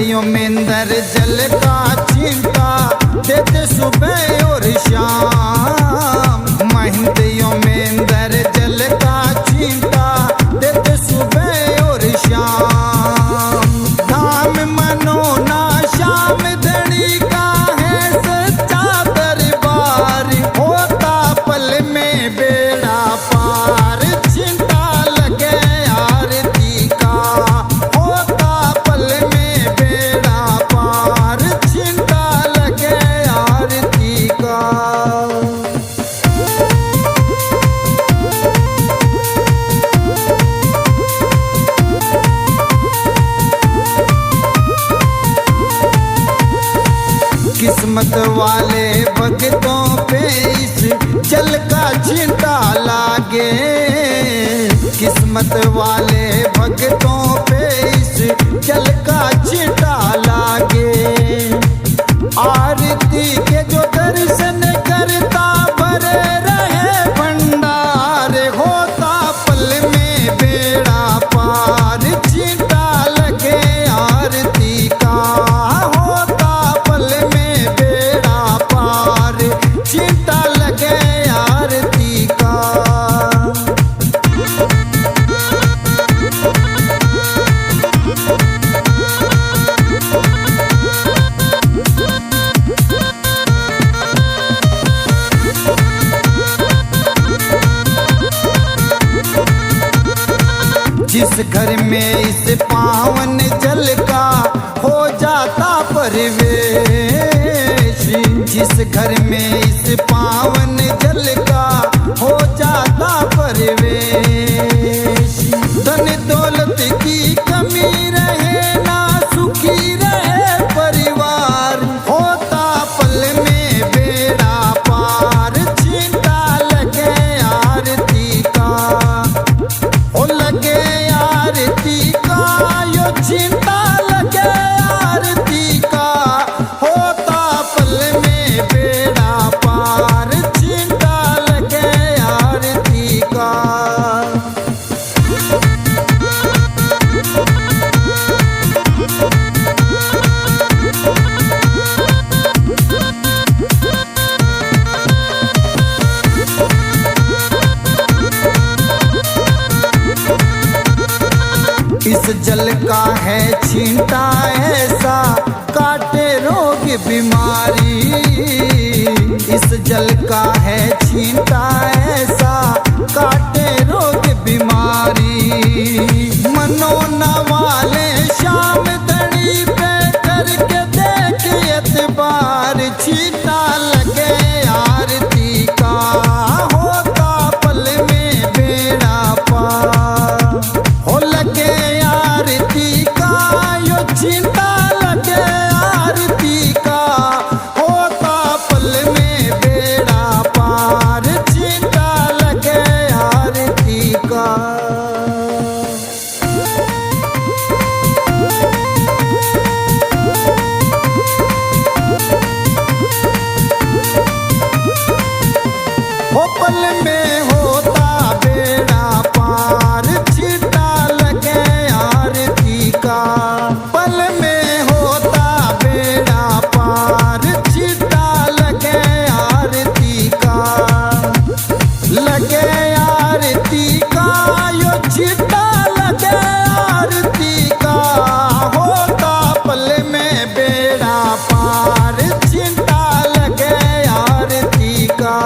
महंतियों में अंदर जल का चिंता देते सुबह और शाम। महंतियों में अंदर जल का चिंता देते सुबह और शाम। धाम मनो ना शाम धनी का है सच्चा दरबार, होता पल में बेड़ा पार। चिंता लगे आरती का, होता पल में बेड़ा पार। चिंता लगे आरती का। किस्मत वाले भक्तों पे इस जल का चिंता लागे। किस्मत वाले भक्तों पे इस जल का चिंता लागे। आरती के जो दर्शन करता भरे रहे भंडार, होता पल में बेड़ा पार। चिंता लगे आरती का, होता पल में बेड़ा पार। चिंता लगे आरती का। जिस घर में इस पावन जल का हो जाता परिवेश, जिस घर में इस पावन जल का हो जाता परिवेश। धन दौलत की कमी रहे ना सुखी रहे परिवार, होता पल में बेड़ा पार। चिंता लगे आरती का, ओ लगे आरती का। यो चिंता लगे आरती का, होता पल में बेड़ा पार। चिंता लगे आरती का। इस जल का है चिंता ऐसा काटे रोग बीमारी। इस जल का है चिंता ऐसा काटे रोग बीमारी। मनो न वाले शाम धनी पे करके देख एतबार। चिंता लगे आरती का, होता पल में बेड़ा पार। हो लगे आरती का, यो चिंता लगे आरती का। होता पल में बेड़ा पार। चिंता लगे आरती का। हो पल में होता बेड़ा पार। चिंता लगे आरती का, पल में होता बेड़ा पार। चिंता लगे आरती का, लगे आरती का। यो चिंता लगे आरती का, होता पल में बेड़ा पार। चिंता लगे आरती का।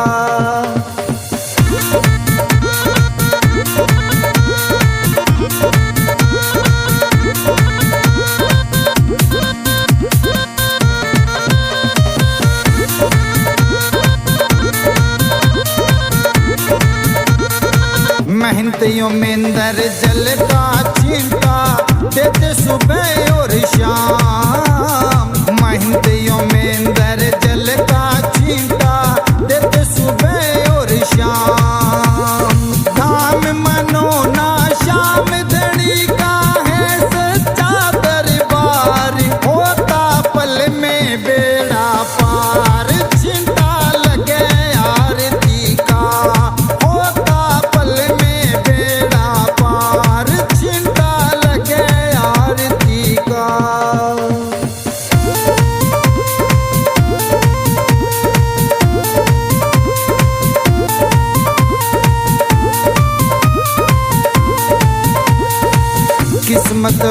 महंतियों में अंदर जल का चिंता देते सुबह और शाम। महंतियों में अंदर जल का चिंता देते सुबह और शाम। धाम मनो ना शाम धनी का है सच्चा दरबार, होता पल में बेड़ा पार। चिंता लगे आरती का, होता पल में बेड़ा पार। चिंता लगे आरती का।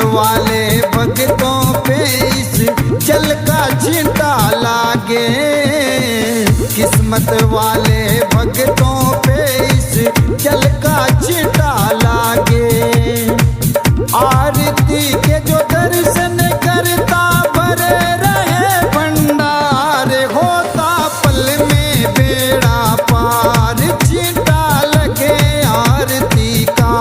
वाले भक्तों पे इस जल का छींटा लागे। किस्मत वाले भक्तों पे इस जल का छींटा लागे। आरती के जो दर्शन करता भरे रहे भंडार, होता पल में बेड़ा पार। छींटा लगे आरती का,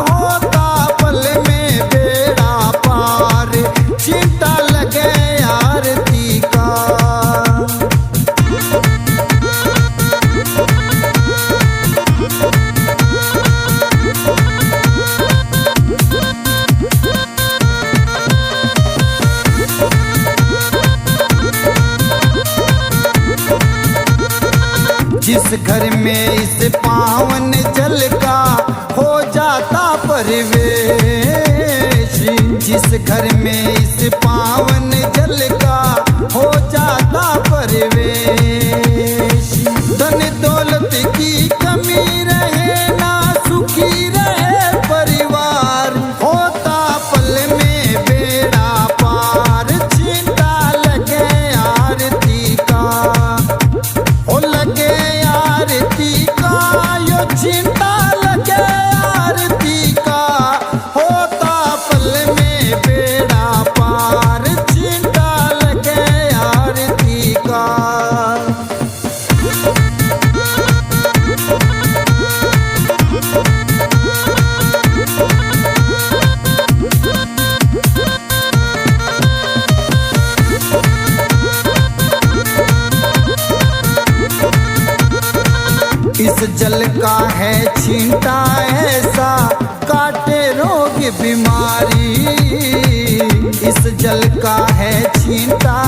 होता पल में बेड़ा पार। छींटा लगे आरती का। जिस घर में इस पावन जल का हो जाता परिवेश, जिस घर में इस पावन जल का हो जाता परिवेश। धन दौलत की कमी रहे ना, सुखी रहे परिवार। होता पल में बेड़ा पार। छींटा लगे आरती का, हो लगे आरती का। यो छींटा लगे आरती का, होता पल में बेड़ा पार। छींटा लगे आरती का। इस जल का है छींटा ऐसा, काटे रोग बीमारी। इस जल का है छींटा